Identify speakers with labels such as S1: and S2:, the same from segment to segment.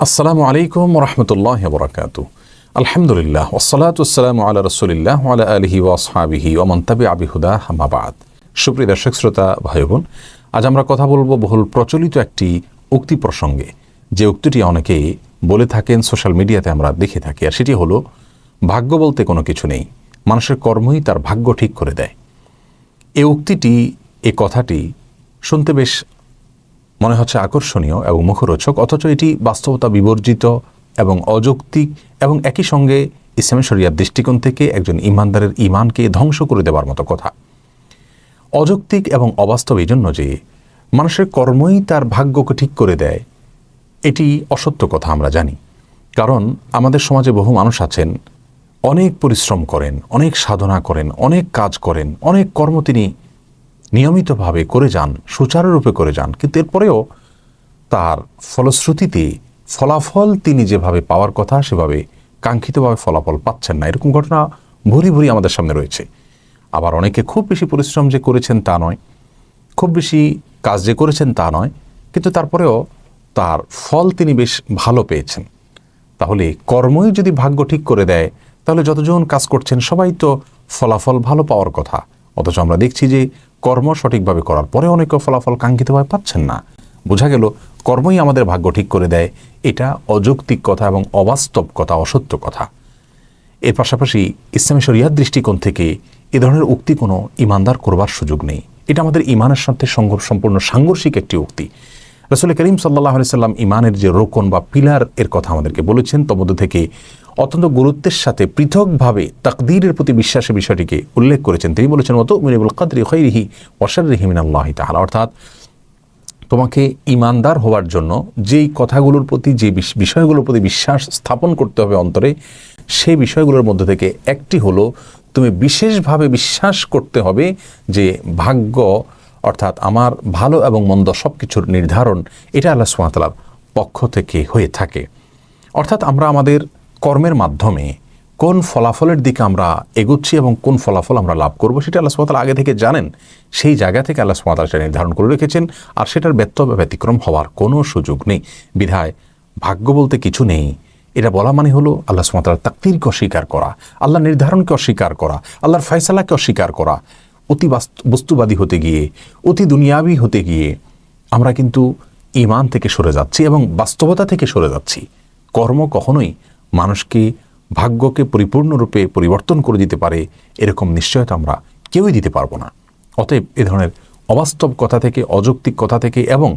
S1: আসসালামু আলাইকুম রহমতুল্লাহ বরকাতু। আলহামদুলিল্লাহ ওয়াসসালাতু ওয়াসসালামু আলা রাসূলিল্লাহ ওয়া আলা আলিহি ওয়া আসহাবিহি ওয়া মান তাবিআ বিহুদা আম্মা বা'দ। সুপ্রিয় দর্শক শ্রোতা ভাই বোন, আজ আমরা কথা বলবো বহুল প্রচলিত একটি উক্তি প্রসঙ্গে, যে উক্তিটি অনেকেই বলে থাকেন, সোশ্যাল মিডিয়াতে আমরা দেখে থাকি, আর সেটি হলো ভাগ্য বলতে কোনো কিছু নেই, মানুষের কর্মই তার ভাগ্য ঠিক করে দেয়। এই উক্তিটি, এই কথাটি শুনতে বেশ মনে হচ্ছে আকর্ষণীয় এবং মুখরোচক, অথচ এটি বাস্তবতা বিবর্জিত এবং অযৌক্তিক এবং একই সঙ্গে ইসলামী শরিয়ার দৃষ্টিকোণ থেকে একজন ঈমানদারের ঈমানকে ধ্বংস করে দেওয়ার মতো কথা। অযৌক্তিক এবং অবাস্তব এই জন্য যে মানুষের কর্মই তার ভাগ্যকে ঠিক করে দেয়, এটি অসত্য কথা আমরা জানি। কারণ আমাদের সমাজে বহু মানুষ আছেন, অনেক পরিশ্রম করেন, অনেক সাধনা করেন, অনেক কাজ করেন, অনেক কর্ম তিনি নিয়মিতভাবে করে যান, সুচারুরূপে করে যান, কিন্তু এরপরেও তার ফলশ্রুতিতে ফলাফল তিনি যেভাবে পাওয়ার কথা সেভাবে কাঙ্ক্ষিতভাবে ফলাফল পাচ্ছেন না। এরকম ঘটনা ভুরি ভুরি আমাদের সামনে রয়েছে। আবার অনেকে খুব বেশি পরিশ্রম যে করেছেন তা নয়, খুব বেশি কাজ যে করেছেন তা নয়, কিন্তু তারপরেও তার ফল তিনি বেশ ভালো পেয়েছেন। তাহলে কর্মই যদি ভাগ্য ঠিক করে দেয়, তাহলে যতজন কাজ করছেন সবাই তো ফলাফল ভালো পাওয়ার কথা, অথচ আমরা দেখছি যে কর্ম সঠিকভাবে করার পরে অনেকে ফলাফল কাঙ্ক্ষিতভাবে পাচ্ছেন না। বোঝা গেল কর্মই আমাদের ভাগ্য ঠিক করে দেয়, এটা অযৌক্তিক কথা এবং অবাস্তব কথা, অসত্য কথা। এর পাশাপাশি ইসলামী শরিয়ার দৃষ্টিকোণ থেকে এ ধরনের উক্তি কোনো ঈমানদার করবার সুযোগ নেই। এটা আমাদের ঈমানের সাথে সম্পূর্ণ সাংঘর্ষিক একটি উক্তি। রাসূল করিম সাল্লাল্লাহু আলাইহি সাল্লাম ঈমানের যে রোকন বা পিলার এর কথা আমাদেরকে বলেছেন, তার মধ্য থেকে অত্যন্ত গুরুত্বের সাথে পৃথকভাবে তাকদীরের প্রতি বিশ্বাসের বিষয়টিকে উল্লেখ করেছেন। তিনি বলেছেন, ওয়া তু'মিনু বিল কদরি খাইরিহি ওয়া শাররিহি মিনাল্লাহি তাআলা, অর্থাৎ তোমাকে ঈমানদার হওয়ার জন্য যেই কথাগুলোর প্রতি, যে বিষয়গুলোর প্রতি বিশ্বাস স্থাপন করতে হবে অন্তরে, সেই বিষয়গুলোর মধ্যে থেকে একটি হলো তুমি বিশেষভাবে বিশ্বাস করতে হবে যে ভাগ্য, অর্থাৎ আমার ভালো এবং মন্দ সব কিছুর নির্ধারণ এটা আল্লাহ সুবহানাহু ওয়া তাআলার পক্ষ থেকে হয়ে থাকে। অর্থাৎ আমরা আমাদের কর্মের মাধ্যমে কোন ফলাফলের দিকে আমরা এগোচ্ছি এবং কোন ফলাফল আমরা লাভ করব সেটা আল্লাহ সুবহানাহু ওয়া তাআলা আগে থেকে জানেন। সেই জায়গা থেকে আল্লাহ সুবহানাহু ওয়া তাআলা সেটা নির্ধারণ করে রেখেছেন, আর সেটার ব্যতিক্রম হওয়ার কোনো সুযোগ নেই। বিধায় ভাগ্য বলতে কিছু নেই, এটা বলা মানে হলো আল্লাহ সুবহানাহু ওয়া তাআলার তাকদীরকে অস্বীকার করা, আল্লাহর নির্ধারণকে অস্বীকার করা, আল্লাহর ফয়সালাকে অস্বীকার করা। অতি বস্তুবাদী হতে গিয়ে, অতি দুনিয়াবী হতে গিয়ে আমরা কিন্তু ঈমান থেকে সরে যাচ্ছি এবং বাস্তবতা থেকে সরে যাচ্ছি। কর্ম কখনোই মানুষকে, ভাগ্যকে পরিপূর্ণরূপে পরিবর্তন করে দিতে পারে এরকম নিশ্চয়তা আমরা কেউই দিতে পারবো না। অতএব এ ধরনের অবাস্তব কথা থেকে, অযৌক্তিক কথা থেকে এবং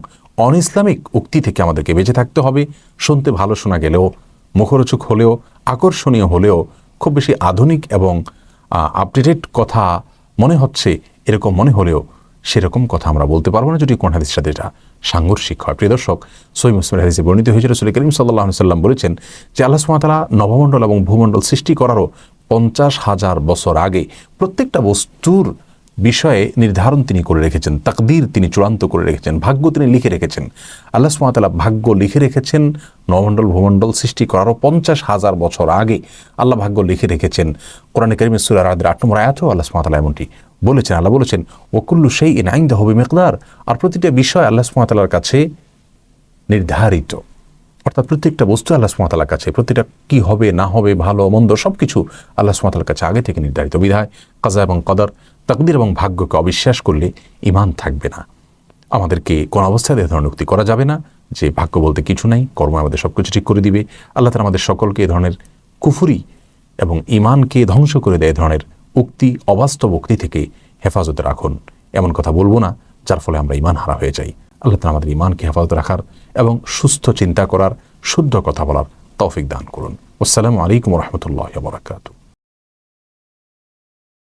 S1: অন ইসলামিক উক্তি থেকে আমাদেরকে বেঁচে থাকতে হবে। শুনতে ভালো শোনা গেলেও, মুখরোচক হলেও, আকর্ষণীয় হলেও, খুব বেশি আধুনিক এবং আপডেটেড কথা মনে হচ্ছে, এরকম মনে হলেও সেরকম কথা আমরা বলতে পারবো না যদি কোন হাদিসের সাথে এটা সাংঘর্ষিক হয়। প্রিয় দর্শক, সহিহ মুসলিমের হাদিসে বর্ণিত হয়েছে, রাসূল করিম সাল্লাল্লাহু আলাইহি সাল্লাম বলেছেন যে আল্লাহ সুবহানাহু ওয়া তাআলা নবমণ্ডল এবং ভূমণ্ডল সৃষ্টি করারও 50,000 বছর আগে প্রত্যেকটা বস্তুর বিষয়ে নির্ধারণ তিনি করে রেখেছেন, তাকদীর তিনি চূড়ান্ত করে রেখেছেন, ভাগ্য তিনি লিখে রেখেছেন। আল্লাহ সুবহানাহু ওয়া তাআলা ভাগ্য লিখে রেখেছেন নবমণ্ডল ভূমণ্ডল সৃষ্টি করারও 50,000 বছর আগে আল্লাহ ভাগ্য লিখে রেখেছেন। কোরআনে কারীমের সূরা আর-রা'দের 8 নম্বর আয়াতেও আল্লাহ সুবহানাহু ওয়া তাআলা এমনটি বলেছেন। আল্লাহ বলেছেন, ওয়া কুল্লু শাইইন ইনদাহু বিমিকদার, আর প্রতিটা বিষয় আল্লাহ সুবহানাহু ওয়া তাআলার কাছে নির্ধারিত। অর্থাৎ প্রত্যেকটা বস্তু আল্লাহ সুবহানাহু ওয়া তাআলার কাছে, প্রতিটা কি হবে না হবে, ভালো মন্দ সবকিছু আল্লাহ সুবহানাহু ওয়া তাআলার কাছে আগে থেকে নির্ধারিত। বিধায় কাজা এবং কদর, তাকদীর এবং ভাগ্যকে অবিশ্বাস করলে ঈমান থাকবে না। আমাদেরকে কোন অবস্থায় এ ধরনের উক্তি করা যাবে না যে ভাগ্য বলতে কিছু নাই, কর্ম আমাদের সবকিছু ঠিক করে দিবে। আল্লাহ তাআলা আমাদের সকলকে এ ধরনের কুফরি এবং ঈমানকে ধ্বংস করে দেয় এ ধরনের উক্তি, অবাস্তব উক্তি থেকে হেফাজতে রাখুন। এমন কথা বলবো না যার ফলে আমরা ঈমান হারা হয়ে যাই। আল্লাহ তাআলা আমাদের ঈমানকে হেফাজতে রাখার এবং সুস্থ চিন্তা করার, শুদ্ধ কথা বলার তৌফিক দান করুন। আসসালামু আলাইকুম ওয়া রাহমাতুল্লাহি ওয়া বারাকাতুহু।